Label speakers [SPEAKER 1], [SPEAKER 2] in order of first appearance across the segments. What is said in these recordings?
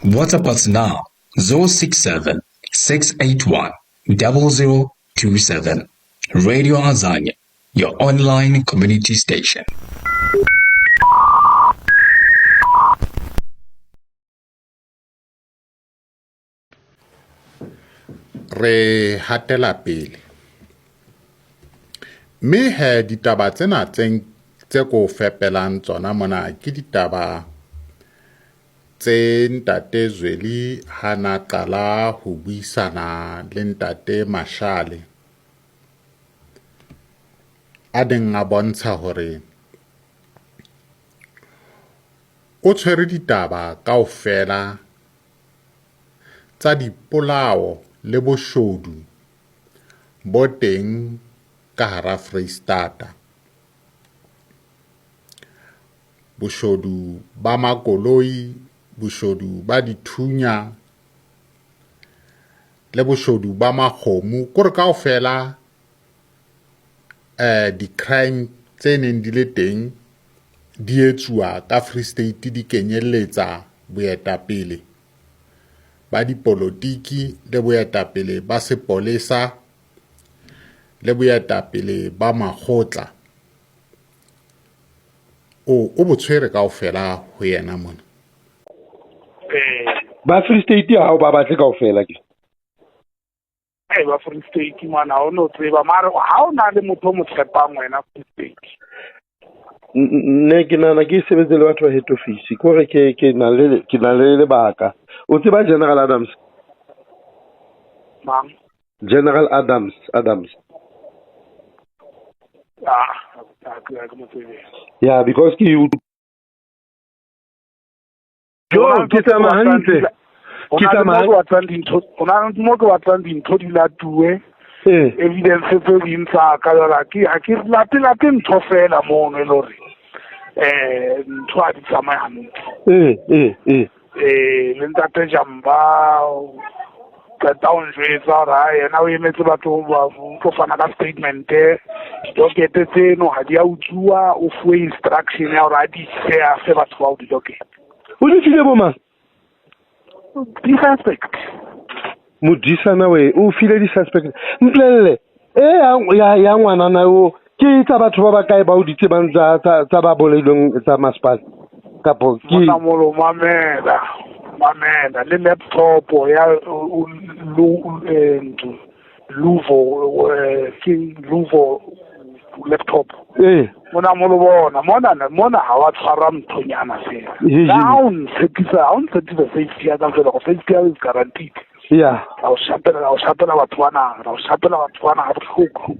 [SPEAKER 1] WhatsApp us now 067 681 0027. Radio Azania, your online community station.
[SPEAKER 2] Re hatela pele. Mme he ditaba tsena tse ko fepelang tsona mona ke ditaba tse ntate Zweli hana qala ho buisana le ntate Mashale a deng a bontsha hore o tshwere ditaba kaofela tsa dipolao le boshodu bo teng ka hara Freistata. Boshodu ba makoloi, boshodu ba dithunya le boshodu ba makgomo kore kaofela di-crime tse neng di le teng di etsuwa ka Free State di kenyelletsa boetapele ba dipolotiki le boetapele ba sepolesa le boetapele ba makgotla o botshwere kaofela ho yena mona.
[SPEAKER 3] Ba Free State ha o ba batle kaofela ke
[SPEAKER 4] ba Free State mana o no tseba mara ha o na le motho mo tshepang wena Free State.
[SPEAKER 3] Ne ke nana ke sebetse le batho ba head office kore ke na le lebaka. O tseba General Adams?
[SPEAKER 4] Mang?
[SPEAKER 3] General Adams. Yeah, because ke tsamaya
[SPEAKER 4] dintho di latuwe evidence tse dintsa ka yona ha ke late ntho fela mono e le hore ntho a di tsamaya hantle le ntate Jamba ka taon jwetsa ra yena o emetse batho ba tlo fana ka statement didokete tseno ha di a utsuwa o fuwe instruction ya hore a di share fe batho ba o didokete
[SPEAKER 3] o di file bo mang
[SPEAKER 4] di suspect
[SPEAKER 3] modisana we o file di suspect mplelle ya ngwana na o ke tsa batho ba ba kae ba o di tsebang tsa ba bolelong tsa masepala kapo ke
[SPEAKER 4] mona molo mamela le laptop ya Luvo laptop mona molo mona ha wa tshwara mthonyana fela ha o ntshetisa safety ya ka fela safety is guaranteed.
[SPEAKER 3] Yeah,
[SPEAKER 4] o shapela batho bana ha bohloko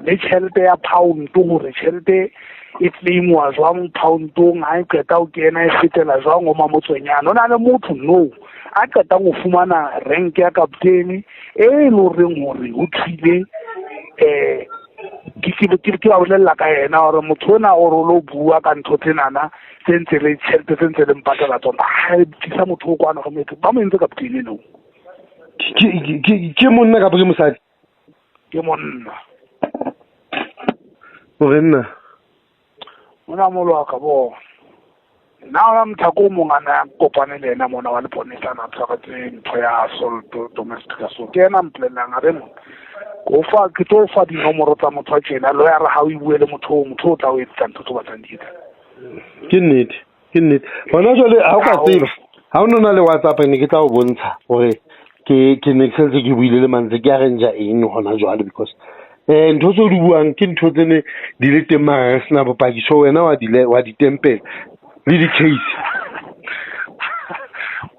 [SPEAKER 4] le tjhelete ya pound hore tjhelete e claimwa jwang poundong ha e qeta o kena e fetela jwang o mamotswenyana o na le motho no a qeta go fumana rank ya captain e lo reng hore o thile ke ba bolela ka yena hore motho ona o lo bua ka ntho tsenana tse le tjhelete tse le mpatela tsona ha e tisa motho o kwana go metso ba mo entse captain no
[SPEAKER 3] ke monna ka ke mosadi
[SPEAKER 4] ke monna
[SPEAKER 3] o renna
[SPEAKER 4] mona molo ka bo na la mthako mongana kopane le ena mona wa leponisa na tshwaretse ntho ya assault domestic assault ke ena mplelang a re mo go fa ke to fa di nomoro tsa motho a tjena lo ya re ha o ibuele motho o tla o etsa ntho tse batlang di etsa
[SPEAKER 3] ke nnete bona jole ha o ka tseba ha o nona le WhatsApp ne ke tla o bontsha hore ke ne ke ke buile le mantse ke arrange eng hona jwale because ntho tse di buang ke ntho tsene di le teng mara sena bopaki so wena wa di tempel le di case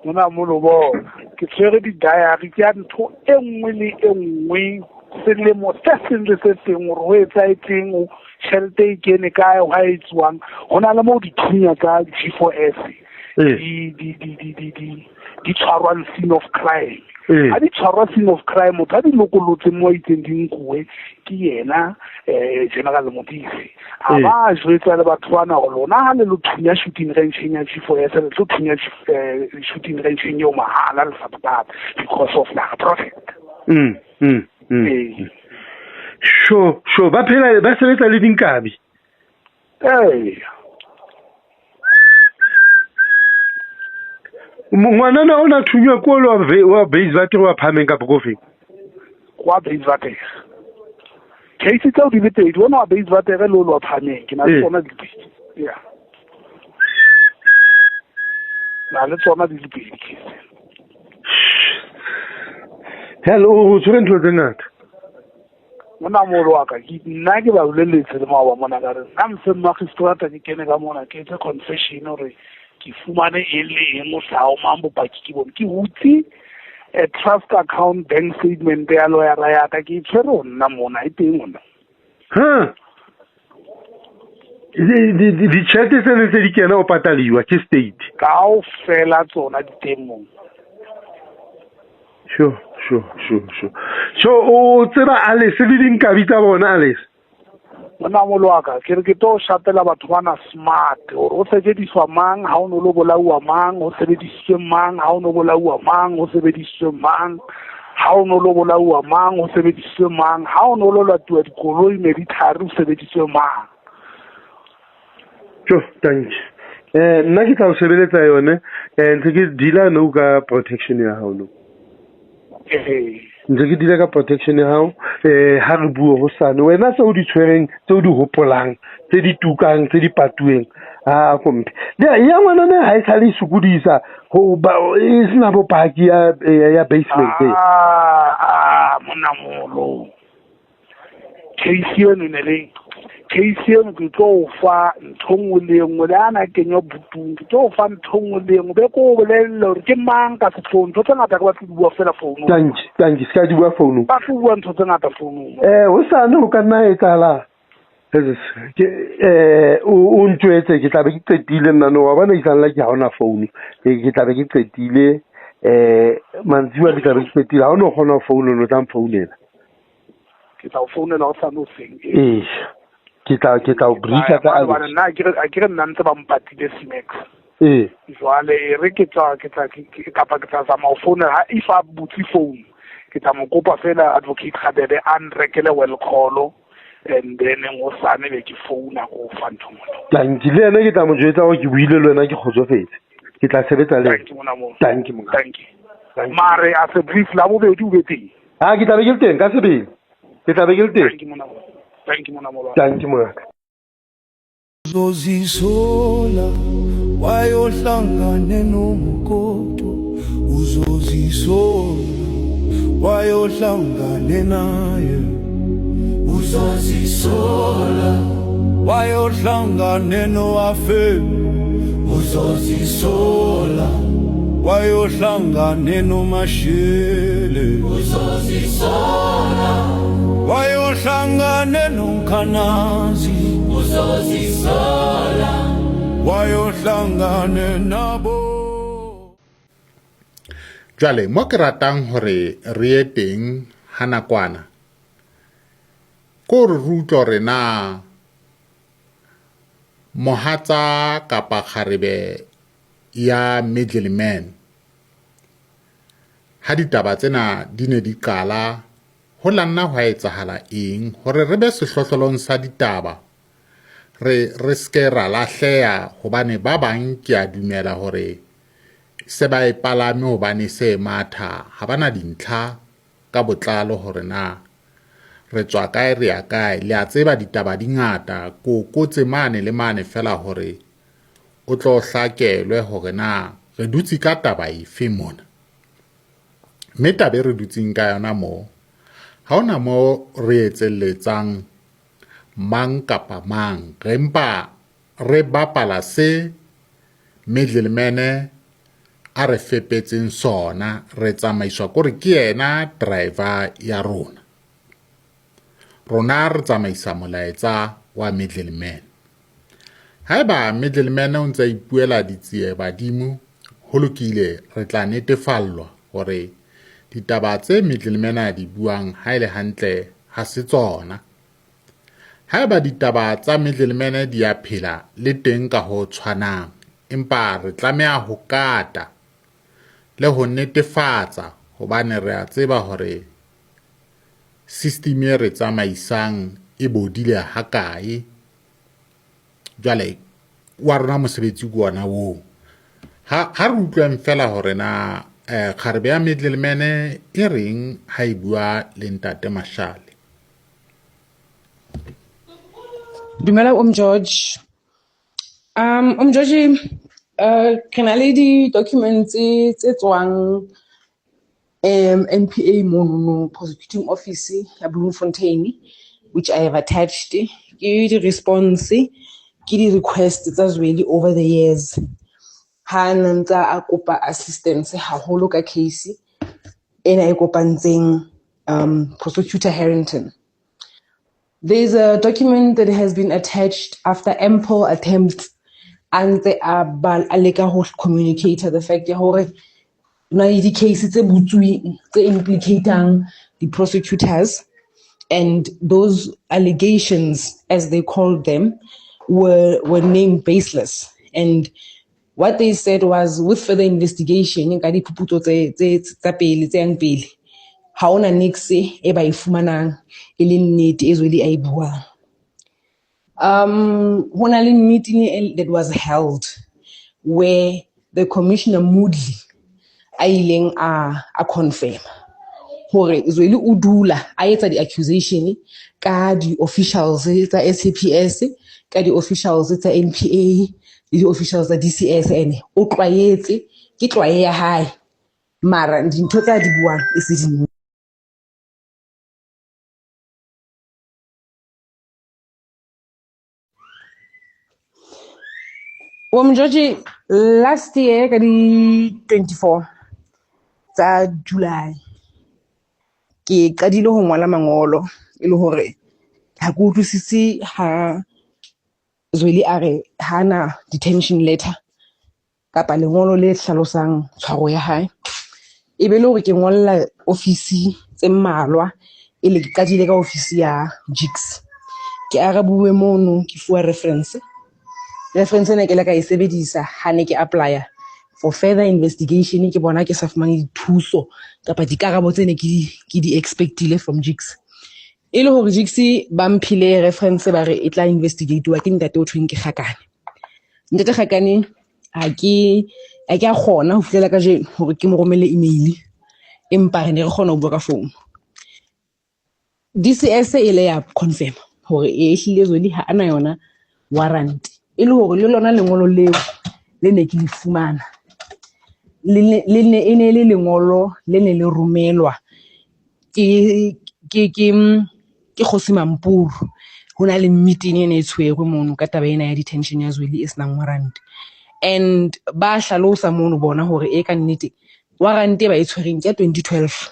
[SPEAKER 4] mona molo bo ke tsere di diary ke ntho e nngwe le e nngwe selemo se seng le se seng hore ho etsahetseng tjhelete e kene kae ho a etsuwang hona le mo di thunya tsa G4S di tshwarwang scene of crime ha di tshwarwa scene of crime motho a di lokolotse mo itseng di nkuwe ke yena General Modise a ba jwetsa le batho bana go lona ha le lo thunya shooting range ya G4S le tlo thunya shooting range yo mahala le sabata because of la project
[SPEAKER 3] sure ba phela ba sebetsa le dinkabi ngwanana o na thunywa ko lo wa base batho wa phameng ka bokofeng
[SPEAKER 4] wa base batho case tsa di bete di wa base batho ga lo phameng ke na tsona di bete yeah na le tsona di bete
[SPEAKER 3] hello o tsere ntlo tsengata
[SPEAKER 4] mona mo lo ka ke nna ke ba boleletse le mawa mona ka re am se magistrata ke kene ka mona ke tse confession ore ke fumane ele mo sao mambo paki ke bona ke hutsi a trust account bank statement ya lawyer ya ka ke tshwere nna mona e teng mona
[SPEAKER 3] ha di chete tse di kena o pataliwa ke state
[SPEAKER 4] ka o fela tsona di teng mo
[SPEAKER 3] sure so o tseba Alice le dinkabi tsa bona Alice
[SPEAKER 4] mona mo loaka ke re ke to shatela batho bana smart o sebediswa mang ha o no lo bolaua mang o sebediswe mang ha o no bolaua mang o sebediswe mang ha o no lo bolaua mang o sebediswe mang ha o no lo latuwa dikoloi military o sebediswe mang
[SPEAKER 3] thank you nna ke tla o sebeletsa yone ntse ke dila no ka protection ya hao no ntse ke dile ka protection ya hao ha re bua ho sane wena se o di tshwereng tse o di hopolang tse di tukang tse di patueng a kompe ya ngwana ne ha e sa le sukudisa ho ba e sina bopaki ya basement
[SPEAKER 4] mona molo case yone ne le case yone ke tlo fa nthongwe le ngwe le ana kenyo butung ke tlo fa nthongwe le ngwe be ko bolella hore ke mang ka setlo ntho tse ngata ka ba bua fela phone
[SPEAKER 3] tanki ska di bua phone
[SPEAKER 4] ba bua ntho tse ngata phone
[SPEAKER 3] ho sane ho kana e tsala o ntwetse ke tla be ke qetile nna no wa bona isang la ke ha ona phone ke tla be ke qetile mantsiwa ke tla be ke qetile ha ona gona phone no tla mfounela
[SPEAKER 4] ke tla o founela o sa no seng
[SPEAKER 3] ke tla o brisa ka
[SPEAKER 4] a nna ke re nna ntse ba mpatile Simex jwale re ke tla kapa ke tla zama o founela ha if a butsi phone ke tla mo kopa fela advocate Khabebe rekele well call and then ngosane be ke founa go phantom
[SPEAKER 3] thank you le ene ke tla mo jwetsa go ke buile le wena ke kgotsofetse ke tla sebetsa le thank you
[SPEAKER 4] mare a se brief la bobedi o beteng
[SPEAKER 3] ke tla be ke le teng ka sebele ke tla be ke le teng
[SPEAKER 4] thank you mona
[SPEAKER 3] thank you mwaka
[SPEAKER 5] uzozisola wayohlangane nomukoto uzozisola wayohlangane naye uzozisola wayohlangane noAfemi uzozisola wayohlangane noMashele uzozisola wayohlangane noMkhanazi uzozisola wayohlangane nabo.
[SPEAKER 2] Jwale mo ke ratang hore re ye teng ha nakwana ko re rutlo re na mohatsa kapa kgarebe ya middleman ha ditaba tsena di ne di qala ho lanna ho etsahala eng hore re be sehlohlolong sa ditaba re ske ra lahleya hobane ba bang ke a dumela hore se ba e palame hobane se matha ha bana dintlha ka botlalo hore na re tswa kae re ya kae le a tseba ditaba di ngata ko tse mane le mane fela hore o tlo hlakelwe hore na re dutse ka taba efe mona mme tabe re dutseng ka yona mo ha ona mo re etselletsang mang kapa mang rempa re bapala se middleman a re fepetseng sona re tsamaiswa kore ke yena driver ya rona re tsamaisa molaetsa wa middleman haeba middleman o ntse ipuela ditsie badimo ho lokile re tla netefallwa hore ditaba tse middleman a di buang ha ile hantle ha se tsona haeba ditaba tsa middleman di a phela le teng ka ho tshwanang empa re tlameha ho kata le ho netefatsa hobane re a tseba hore system e re tsamaisang e bodile hakae jwale wa rona mosebetsi ko ona wo ha re utlwang fela hore na kgarebe ya middleman e reng ha e bua le ntate Mashale.
[SPEAKER 6] Dumela George. George, ke na le di-documents tse tswang NPA mono prosecuting office ya Bloemfontein, which I have attached. Ke di-response, ke di-request tsa Zweli over the years. Ha nantsa a kopa assistance haholo ka case ena e kopantseng Prosecutor Harrington. There's a document that has been attached after ample attempts and they are leka ho communicate the fact ya hore na di cases tse butsuweng tse implicatang the prosecutors, and those allegations, as they called them, were named baseless. And what they said was, with further investigation ka diphuputso tsa pele tse yang pele, ha ona nix e ba ifumanang e le nnete e Zweli a e buang. Ho na le meeting that was held where the Commissioner Moodley a ileng a confirm hore Zweli o dula a etsa di-accusation ka di-officials tsa SAPS, ka di-officials tsa NPA, le di-officials tsa DCS, ene o tlwaetse ke tlwae ya hae mara dintho tsa di buang e se di. George, last year ka di 24 tsa July ke qadile ho ngola mangolo e le hore ha ke utlwisisi ha Zweli a re hana detention letter kapa lengolo le hlalosang tshwaro ya hae, e be le hore ke ngolla ofisi tse mmalwa e le ke qadile ka ofisi ya Jigs, ke arabuwe mono ke fuwa reference ene ke la ka e sebedisa ha ne ke applya for further investigation, ke bona ke sa fumane dithuso kapa dikarabo tse ne ke di expectile from Jigs. E le hore Jigs ba mphile reference ba re e tla investigatewa ke ntate o thweng ke Kgakane. Ntate Kgakane a ke a kgona ho fihlela ka je hore ke mo romelle email empa re ne re kgona ho bua ka phone. DCS e le ya confirm hore e hlile Zweli ha ana yona warrant, e le hore le lona lengolo leo le ne ke le fumana le ne e ne le lengolo le ne le romelwa ke Kgosi Mampuru. Ho na le meeting e ne e tshwerwe mono ka taba ena ya detention ya Zweli e senang warrant, and ba hlalosa mono bona hore e ka nnete warrant e ba e tshwereng ke 2012.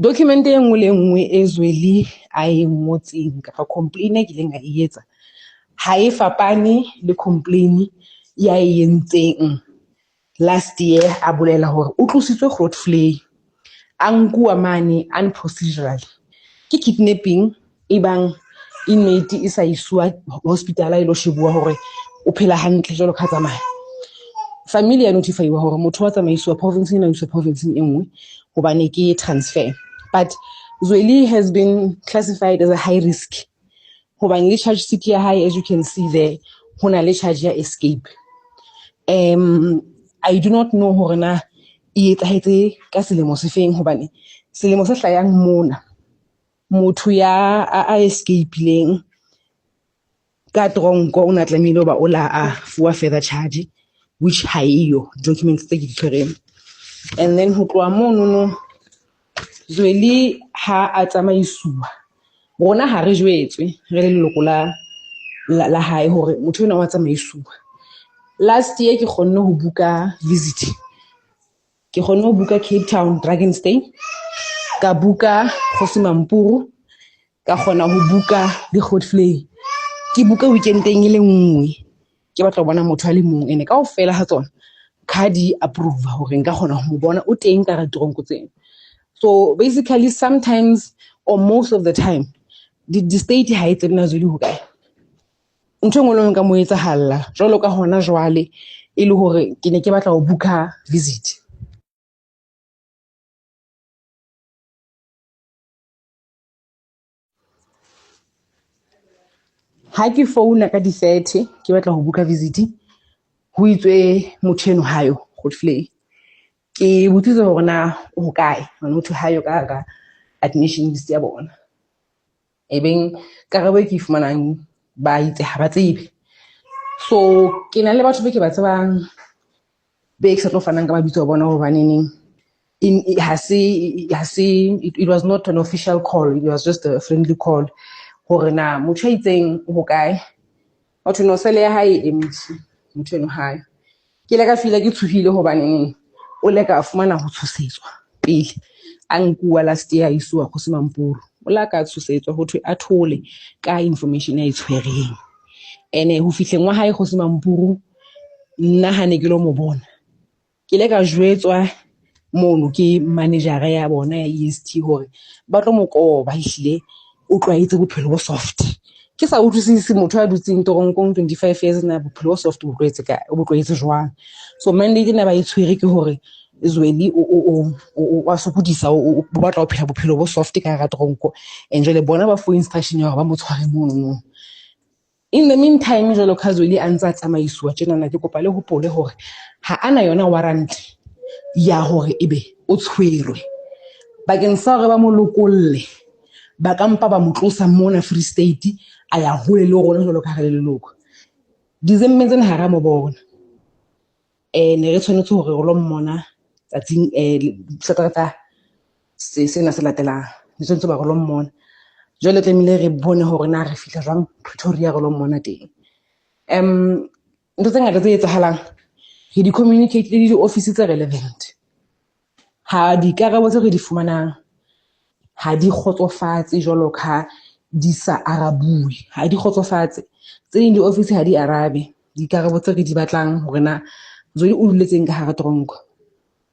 [SPEAKER 6] Document e nngwe le nngwe e Zweli a e ngotseng kapa complaint e kileng a e etsa ha e fapane le complaint ya e entseng last year a bolela hore o tlositswe Grootvlei a nkuwa mane unprocedural ke kidnapping, ebang inmate e sa iswa hospital a ilo shebua hore o phela hantle jwalo ka tsamaya. Family ya notifyiwa hore motho wa tsamaiswa province na iswa province e nngwe hobane ke transfer, but Zweli has been classified as a high risk hobane le charge sheet ya hae, as you can see there, hona le charge ya escape. I do not know hore na e etsahetse ka selemo se feng hobane selemo se hlayang mona motho ya a escape-ileng ka tronko o na tlamehile ba o la a fuwa further charge, which ha eyo documents tse ke di tshwereng. And then ho tloha mono no Zweli ha a tsamaisuwa, rona ha re jwetswe re le leloko la hae hore motho ona wa tsamaisuwa. Last year ke kgonne ho buka visit, ke kgonne ho buka Cape Town Dragonstein, ka buka Kgosi Mampuru, ka kgona ho buka le Grootvlei, ke buka weekendeng e le nngwe ke batla ho bona motho a le mong ene kaofela ha tsona ka di approve hore nka kgona ho mo bona o teng ka tronko tsena. So basically sometimes or most of the time the state ha e tsena Zweli ho kae ntho ngolo nka mo etsahala jwalo ka hona jwale e le hore ke ne ke batla ho buka visit. Ha ke founa ka di 30 ke batla ho buka visit ho itswe motho eno hayo Godfrey ke botsitse hore na o hokae motho hayo ka admission list ya bona ebeng karabo ke ifumanang ba itse ha ba tsebe so ke na le batho be ke ba tsebang be ke sa tlo fanang ka mabitso a bona hobaneng it was not an official call, it was just a friendly call hore na motho a itseng o hokae batho no sele ya hae emetse motho eno hae ke le ka fila ke tshuhile hobaneng o le ka fumana ho tshosetswa pele a nkuwa last year iswa go Semampuru o la ka tshosetswa ho thwe a thole ka information ya itshwereng ene ho fihleng wa hae go Semampuru nna ha ne ke lo mo bona ke le ka jwetswa mono ke manager ya bona ya EST hore ba tlo mo koba ihlile o tlwaetse bophelo bo soft ke sa utlwisisi motho a dutseng toronkong 25 years na bophelo bo soft bo tlwaetse jwang so mandate na ba itshwere ke hore Zweli o asopodisa o batla ho phela bophelo bo soft ka ga toronko and jole bona ba for instruction ya hore ba mo tshware mono in the meantime jolo Khazweli a ntsa tsamaiswa tjena na ke kopa le hopole hore ha ana yona warrant ya hore ebe o tshwerwe bakeng sa hore ba mo lokolle ba kampa ba mo tlosa mona Free State a ya hole le rona jolo ka le leloko December tsena ha ra mo bona ne re tshwanetse hore re lo mmona tsatsing Saterdag sena se latelang ne tshwanetse ba re lo mmona jole tlemile re bone hore na re fihla jwang Pretoria re lo mmona teng ntse ngata tse etsahalang re di communicate le di office tse relevant ha di karabo tse re di fumanang ha di khotsofatse jolo ka di sa arabue ha di khotsofatse tse di office ha di arabe di karabo tse re di batlang hore na Zweli o duletseng ka hara tronko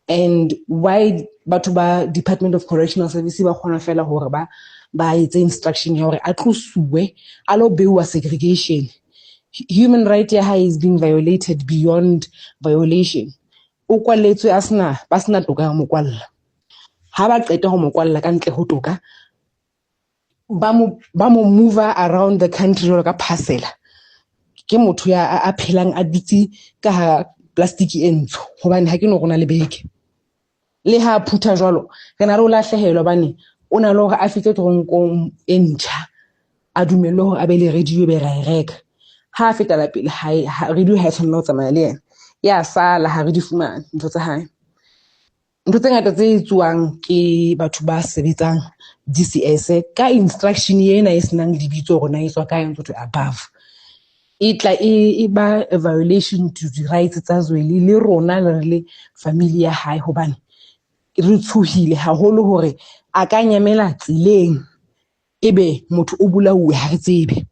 [SPEAKER 6] and why batho ba Department of Correctional Service ba khona fela hore ba etse instruction ya hore a tlosuwe a lo bewa segregation human right ya hae is being violated beyond violation o kwaletswe ba sena toka mo kwalla ha ba qeta ho mo kwalla ka ntle ho toka ba mo move around the country ka parcel ke motho ya a phelang a dutse ka plastic e ntsho hobane ha ke no rona le beke le ha phutha jwalo re na re o lahlehelwa bane o na le hore a fitse toronkong e ntjha a dumelle hore a be le radio be ra reka ha feta la pele ha radio ha tshwanela ho tsamaya le yena ya sala ha re di fumane ntho tsa hae ntho tse ngata tse tsuwang ke batho ba sebetsang DCS ka instruction yena e senang dibitso rona e tswa ka ntho to above itla e ba a violation to the rights tsa Zweli le rona le family ya hae hobane re tshuhile haholo hore a ka nyamela tsileng ebe motho o bulauwe ha re tsebe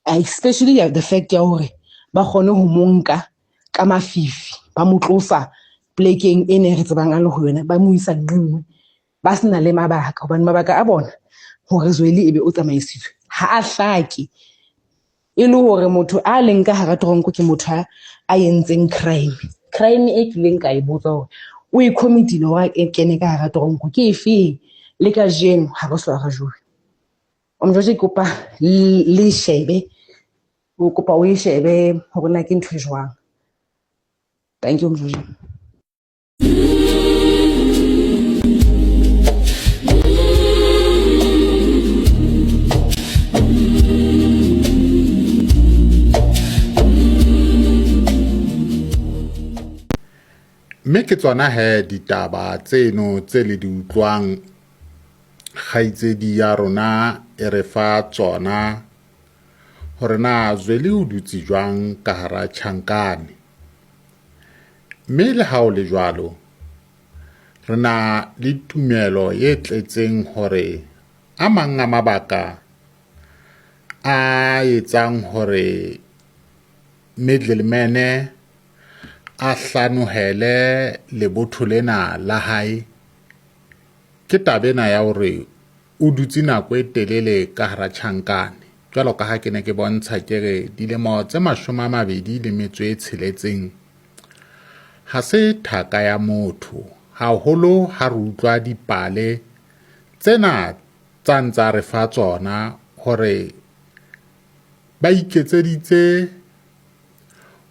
[SPEAKER 6] especially the fact ya hore ba khone ho monka ka mafifi ba motlosa plekeng ene re tsebang a le ho yona ba mo isa nngwe ba sena le mabaka hobane mabaka a bona hore Zweli ebe o tsamaisitswe ha a hlaki e le hore motho a leng ka hara tronko ke motho a yentseng crime e kileng ka e botsa hore o e committee no wa e kene ka hara tronko ke efe le ka jeno ha re so a rajwe o mjoje kopa le shebe o kopa o e shebe hore na ke ntho e jwang thank you mjoje
[SPEAKER 2] mme ke tsona he ditaba tseno tse le di utlwang kgaitsedi ya rona e re fa tsona hore na Zweli o dutse jwang ka hara Tjhankane mme le ha o le jwalo re na le tumelo e tletseng hore a mang a mabaka a etsang hore Middleman a hlanohele lebotho lena la hae ke tabena ya hore o dutse nako e telele ka hara Tjhankane jwalo ka ha ke ne ke bontsha ke re dilemo tse 26 ha se thaka ya motho haholo ha re utlwa dipale tsena tsa ntsa re fa tsona hore ba iketseditse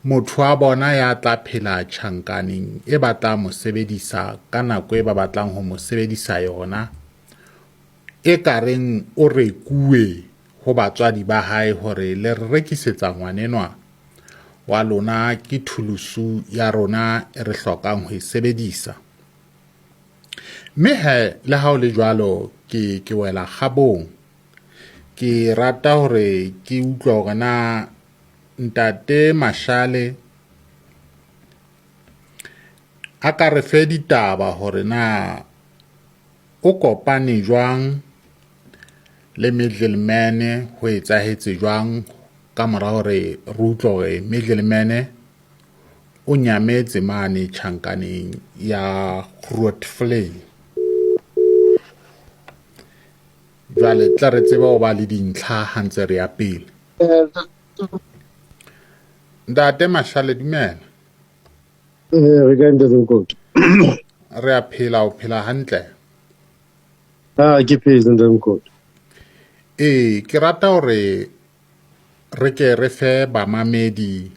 [SPEAKER 2] motho wa bona ya tla phela tjhankaneng e batlang mo sebedisa ka nako e ba batlang ho mo sebedisa yona e kareng o rekuwe ho batswadi ba hae hore le re rekisetsa ngwanenwa wa lona ke thulusu ya rona e re hlokang ho e sebedisa. Mme le ha o le jwalo ke wela kgabong, ke rata hore ke utlwa hore na Ntate Mashale a ka re fe ditaba hore na o kopane jwang le Middleman ho etsahetse jwang ka mora hore re utlwa hore Middleman o nyametse mane tjhankaneng ya Grootvlei. Jwale tla re tseba ho ba le dintlha ha ntse re ya pele. Ntate Mashale, dumela.
[SPEAKER 3] Re ka ntate Mokotjo.
[SPEAKER 2] Re a phela, o phela hantle?
[SPEAKER 3] Ke phetse ntate Mokotjo.
[SPEAKER 2] Ke rata hore re ke re fe bamamedi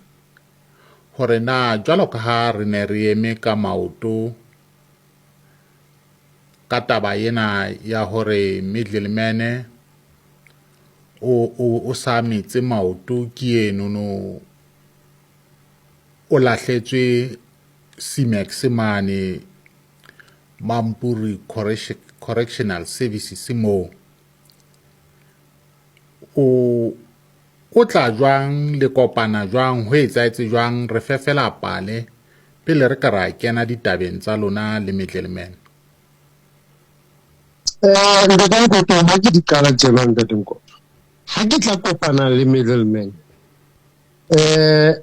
[SPEAKER 2] hore na jwalo ka ha re ne re eme ka maoto ka taba ena ya hore Middleman o sa metse maoto ke enono o lahletswe Cimex mane Mampuri Correctional Services mo o tla jwang le kopana jwang ho etsaetse jwang re fefela pale pele re ka ra kena ditabeng tsa lona le Middleman.
[SPEAKER 3] Ntate Mokotjo ha ke di qala tjena ntate Mokotjo, ha ke tla kopana le Middleman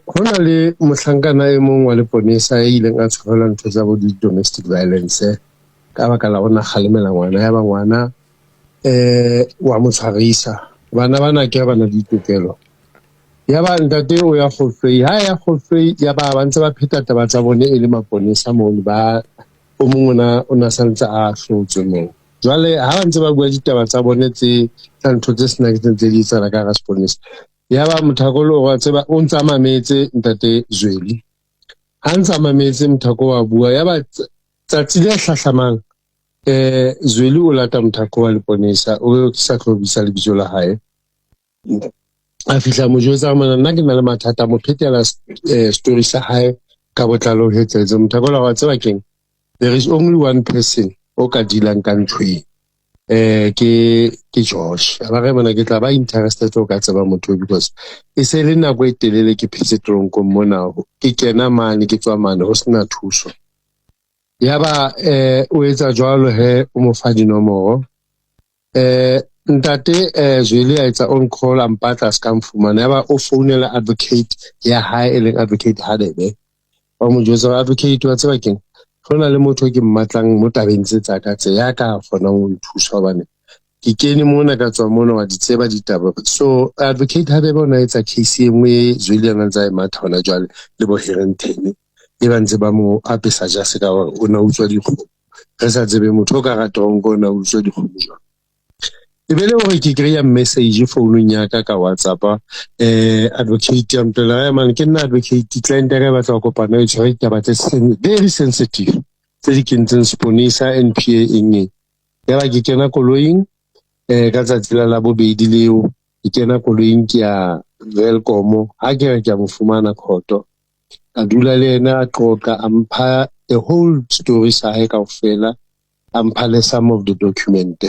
[SPEAKER 3] ho na le mohlankana e mong wa leponesa e ileng a tshwarelwa ntho tsa bo domestic violence ka baka la ona kgalemela ngwana ya ba ngwana wa mo tshwarisa. Bana bana ke ba na ditokelo ya ba ntate o ya Grootvlei, ha ya Grootvlei ya ba ntse ba pheta taba tsa bone e le maponesa mo ba o mongwe o na santse a hlotswe mo. Jwale ha ba ntse ba bua ditaba tsa bone tse ntho tse sena ke tse di tsala ka ga seponesa ya ba Mothakolo wa tseba o ntsa mametse ntate Zweli, ha ntsa mametse Mothako wa bua ya ba tsatsi le hlahlamang Zweli o lata Mothako wa leponesa o sa tlobisa lebitso la hae a fihla mo jwetsa mona nna ke na le mathata mo phetela story sa hae ka botlalo ho etsetse Mothakolo wa tseba keng, there is only one person o ka dilang ka ntwe ke Josh. Ba re bona ke tla ba interested o ka tseba motho because e se le nako e telele ke phetse tronko mona ke kena mane ke tswa mane ho sena thuso ya ba o etsa jwalo he o mo fa dinomoro ntate Zweli a etsa on call a mpatla ska mfumana ya ba o founela advocate ya hae e leng advocate Hadebe wa mo jwetsa advocate wa tseba keng, hona le motho ke mmatlang mo tabeng tsa ka tse ya ka kgonang ho thusa bana ke kene mona ka tswa mona wa ditseba ditaba. So advocate Hadebe ona etsa case engwe Zweli ana ntse matha hona jwale le bo Herentene e ba ntse ba mo apesa ja se ka o na utswa dikgomo re sa tsebe motho ka ratong go na utswa dikgomo jwa e bele hore ke kreya message founung ya ka ka WhatsApp advocate ya mpela ya man ke nna advocate client ya ka ba tla kopana e tshwere taba tse very sensitive tse di kentseng sponisa NPA eng ya ba ke kena koloing ka tsatsi la bobedi leo ke kena koloing ke ya Welcome ha ke re ke mo fumana khoto a dula le ena a qoqa ampha the whole story sa hae kaofela ampha le some of the document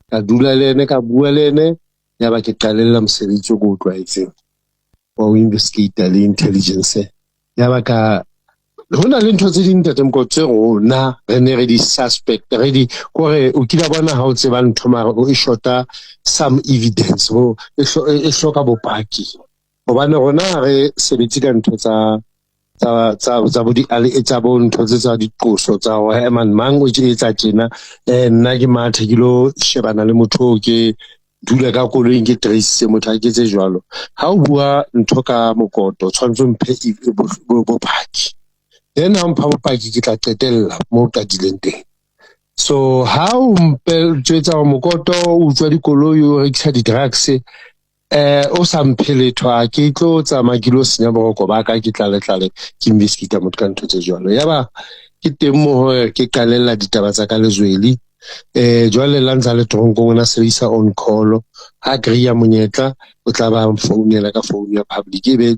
[SPEAKER 3] ka dula le ene ka bua le ene ya ba ke qalella mosebetsi go tlwaetseng wa ho investigate le intelligence ya ba ka hona le ntho tse ding tate Mokotjo rona re ne re di suspect re di kore o kila bona ha o tseba ntho mara o e shota some evidence ho e hloka bopaki hobane rona re sebetsi ka ntho tsa bo di ali etsa bo ntho tsa diqoso tsa ho man mang o etsa tjena nna ke mathe kilo shebana le motho ke dula ka koloing ke trace motho a ke tse jwalo ha o bua ntho ka Mokoto tshwanetse mphe bopaki then ha mpha bopaki ke tla qetella mo qadileng teng. So ha o mpeletswa Mokoto o tswa dikoloi o rekisa di drugs o sa mpheletho a ke tlo tsama ke lo senya boroko ba ka ke tlale ke investigate motho ka ntho tse jwalo yaba ke teng mo ke qalella ditaba tsa ka le Zweli jwale la ntsa le Toronkong ona sebedisa on call ha greya monyetla o tla ba mfounela ka phone ya public be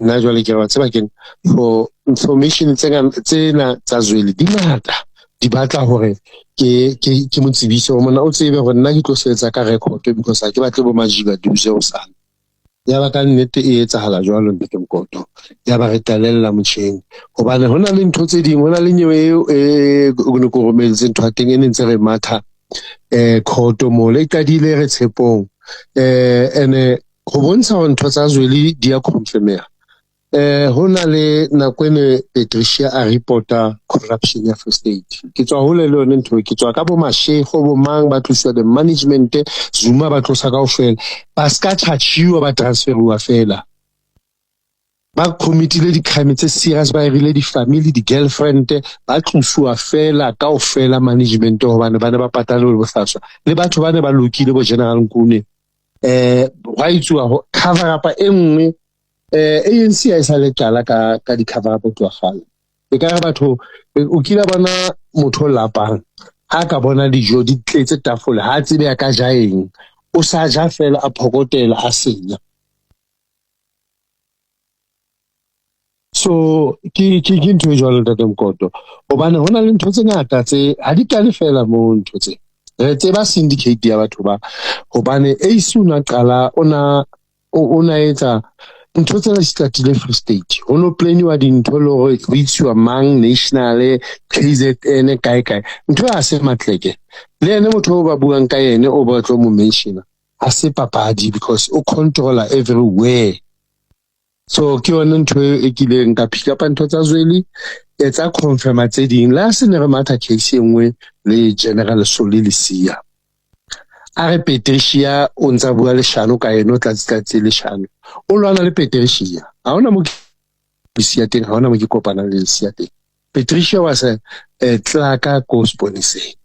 [SPEAKER 3] nna jwale ke ba tseba ke for information tsena tsa Zweli di ngata di batla hore ke motsebiso mona o tsebe hore nna ke tlo sebetsa ka record because ha ke batle bo majiba duse o sana ya ba ka nnete e etsahala jwalo Ntate Mkoto ya ba re talella motjheng hobane hona le ntho tse ding hona le nyewe o ne go romeletse ntho teng ene ntse re matha khoto mo le qadile re tshepong ene go bontsha hore ntho tsa Zweli di a confirmera hona le nakwene Patricia a reporta corruption ya Free State ke tswa hole le yone ntho ke tswa ka bo mashego bo mang ba tloswa the management Zuma ba tlosa kaofela ba ska chargiwa ba transferwa fela ba committee di crime tse serious ba irile di family di girlfriend ba tloswa fela kaofela management hobane bana ba patala le bosaswa le batho bana ba lokile bo General Nkune wa itswa cover up engwe ANC a isa le tala ka di cover up twa gale e ka re batho o kila bona motho lapang ha ka bona dijo di tletse tafole ha tsebe ya ka jaeng o sa ja fela a phokotela a senya so ke ntho e jwalo Ntate Mkoto hobane hona le ntho tse ngata tse ha di kale fela mo ntho tse re tseba syndicate ya batho ba hobane ASUNA qala ona etsa ntho tsena di startile Free State ho no planiwa dintho le hore go itsiwa mang national KZN kae ntho a se matleke le ene motho o ba buang ka yene o ba tlo mo mention a se papadi because o controller everywhere so ke yone ntho e kileng ka pick up ntho tsa Zweli etsa confirm tse ding la se ne re matha case engwe le General Solilisia a re Patricia o ntsa bua le Shano ka eno tlatsi le Shano o lwana le Patricia ha ona mo bisia teng ha ona mo ke kopana le sia teng Patricia was a tlaka ko Sponiseng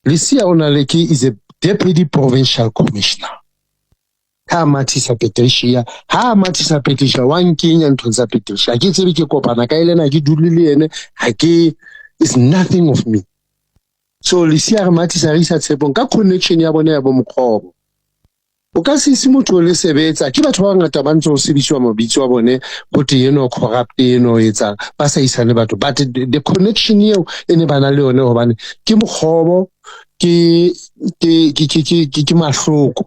[SPEAKER 3] Lisia ona le ke is a deputy provincial commissioner ha mathisa Patricia wa nkenya ntho tsa Patricia ke tsebe ke kopana ka elena ke dulile ene ha ke is nothing of me so Lisia re mathisa re isa tshepong ka connection ya bona ya bo mokgobo o ka se motho le sebetsa ke batho ba ngata ba ntse o sebiswa mabitso a bone bote eno corrupt eno etsa ba sa isane batho but the connection eo ene bana le yone hobane ke mokgobo ke mahloko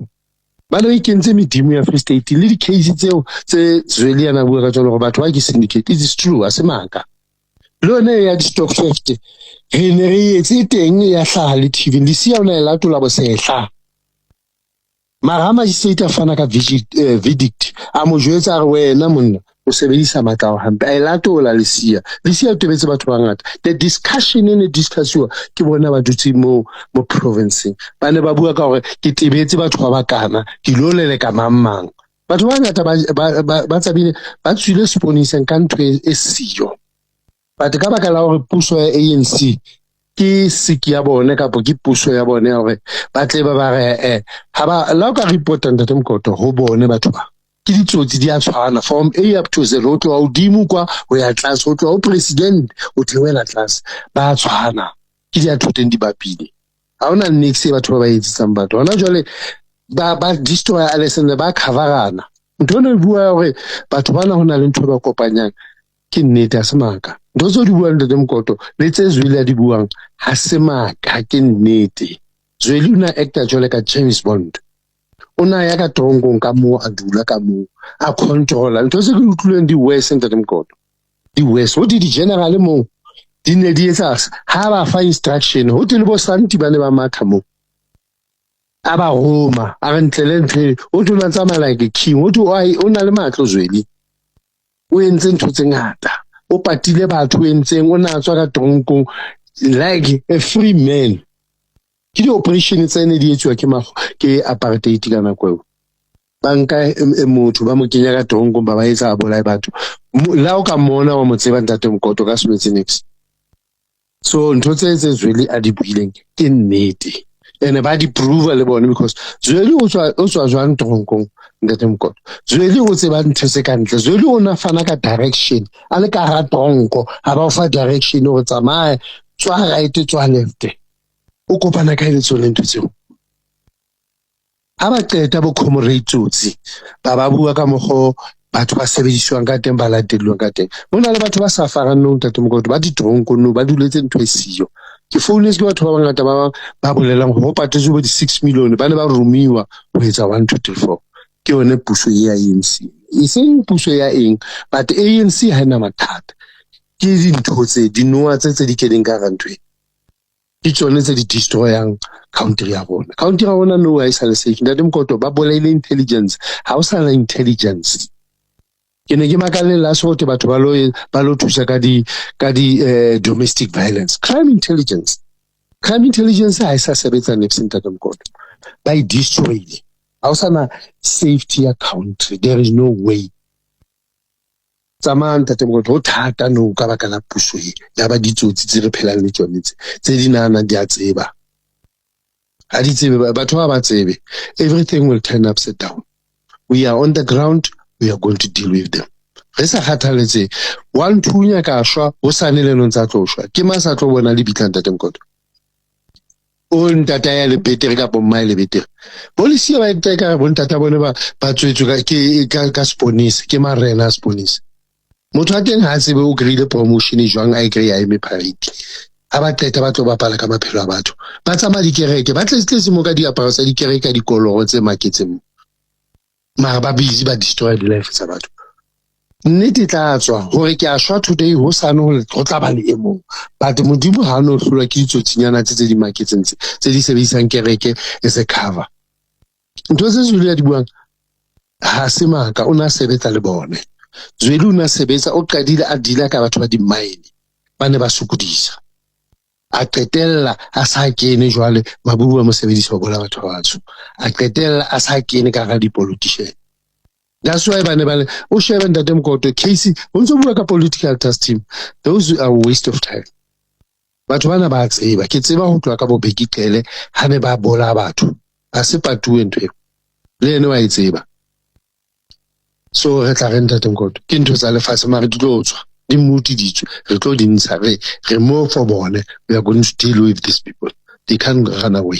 [SPEAKER 3] ba le ikentse medimo ya Free State le di case tseo tse Zweli ana bua ka tsona gore batho ba ke syndicate it is true a se maka lone ya di stock theft re ne re etse teng ya hlaha le TV di sia ona la tola bo sehla mara magistrate a fana ka verdict a mo jwetsa re wena monna o sebedisa matla o hampe a latola Lisia o tebetse batho ba ngata the discussion in discussiwa ke bona ba dutse mo province ba ne ba bua ka gore ke tebetse batho ba bakana ke lo lele ka mamang batho ba ngata ba tsabile ba tswile Sponiseng ka ntho e siyo batho ka baka la gore puso ya ANC ke siki ya bone kapo ke puso ya bone gore ba tle ba re ha ba la ka report Ntate Mkoto ho bone batho ba ke ditsotsi di a tshwana from A up to Z ho tloa hodimo kwa ho ya tlase ho tloa ho president o theoela tlase ba tshwana ke di a thoteng di bapile ha ona next batho ba etsetsang batho hona jwale ba destroy Alexander ba coverana ntho ne bua hore batho bana hona le ntho ba kopanyang ke nnete a se maka ntho tse di buang Ntate Mkoto le tse Zweli a di buang ha se maka ke nnete Zweli una actor jwale ka James Bond ona ya ka Toronkong ka mo a dula ka mo a controller ntho tse ke utlwileng di West Ntate Mkoto di West o di general mo di ne di etsa ha ba fa instruction ho tele bo santi ba ne ba matha mo aba Roma a re ntle o tona tsamaya like king o na le matlo Zweli o entse ntho tse ngata o patile batho entseng o na tswa ka Toronkong like a free man ke di operation tsene di etswa ke apartheid ka nako eo banka motho ba mo kenya ka Toronkong ba etsa bolai batho la o ka mona wa mo tseba Ntate Mkoto ka sebetse next so ntho tse Zweli a di buileng ke nnete ene ba di prove le bone because Zweli o tswa jwang tronkong ntate Mokotlo. Zweli o tseba ntho se ka ntle. Zweli o na fana ka direction a le ka hara tronko ha ba o fa direction o tsamaya tswa right tswa left o kopana ka ile tsone ntho tseo ha ba qeta bo comrade tsotsi ba bua ka mogo batho ba sebediswang ka teng ba latelwang ka teng bona le batho ba sa farang no ntate Mokotlo ba di tronko no ba duletse ntho e siyo ke phone ke batho ba bangata ba bolelang go patetse bo di 6 million ba ne ba romiwa go etsa 1 2 3 4 ke yone puso ya ANC e seng puso ya eng but ANC ha ena mathata ke dintho tse dinoa tse di keneng ka rantwe ke tsone tse di destroyang country ya bona no a isa le se ntate Mokotlo ba bolele intelligence ha o sa na intelligence ke ne ke makale la sote batho ba lo thusa ka di domestic violence crime intelligence ha isa sebetsa ne ntate Mokotlo by destroy ha o sa na safety ya country there is no way tsamang ntate Mokotlo o thata no ka baka la puso ya ba ditsotsi tse re phelang le tsone tse di nana di a tseba ha di tsebe batho ba tsebe everything will turn upside down we are on the ground we are going to deal with them re sa khathaletse 1-2 nya ka shwa o sane le no tsa tloshwa ke ma sa tlo bona le bitla ntate Mokotlo o ntata ya le betere ka bomma le betere policy ba ntata ka bo ntata bone ba tswetswe ka sponise ke marena sponise motho a teng ha tsebe o grade promotion jwang a agree a eme parade ha ba qeta ba tlo bapala ka maphelo a batho ba tsama dikereke ba tletse mo ka diaparo tsa dikereke di koloro tse maketseng mara ba busy ba destroy the life tsa batho nnete tla tswa hore ke a shwa today ho sane ho tla ba le emong but modimo ha no hlolwa ke ditsotsinyana tse di maketseng tse di sebedisang kereke as a cover ntho tse Zweli ya di buang ha se maka o na sebetsa le bone Zweli o na sebetsa o qadile a dila ka batho ba di mine ba ne ba sokodisa a qetella a sa kene jwale mabubu a mosebedisi wa bola batho ba batsho a qetella a sa kene ka ga di politician that's why bane o shebe ntate Mokotlo case o ntse bua ka political task team those are waste of time batho bana ba tseba ke tseba ho tloa ka bobeki qele ha ne ba bola batho a se patuwe ntwe le ene wa itseba so re tla re ntate Mokotlo ke ntho tsa lefatshe mare di tlo tswa di muti ditswe re tlo di ntsha re more for bone we are going to deal with these people they can't run away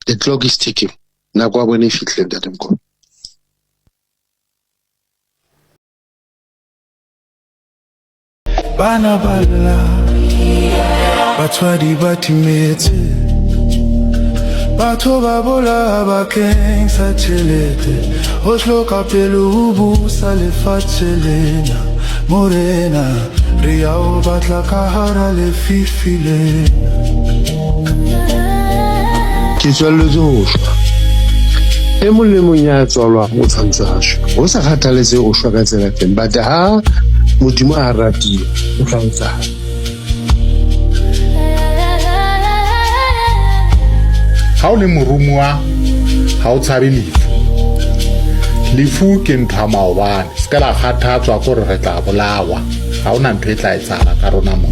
[SPEAKER 3] the clock is ticking na kwa bone fihle ntate Mokotlo
[SPEAKER 5] bana balla batswadi ba timetse batho ba bola ba kensa tjhelete ho hloka pele ho busa lefatshe lena morena re ya o batla ka hara lefifi lena
[SPEAKER 3] ke tswalletse ho shwa e mong le mong ya tswalwa o tshwantse a shwa o sa kgathaletse o shwa ka tsela teng but ha modimo a ratile o tla utsahala
[SPEAKER 2] ha o le morumuwa ha o tshabe lefu ke ntho ya maobane se ka la kgathatswa gore re tla bolawa ha ona ntho e tla etsahala ka rona mo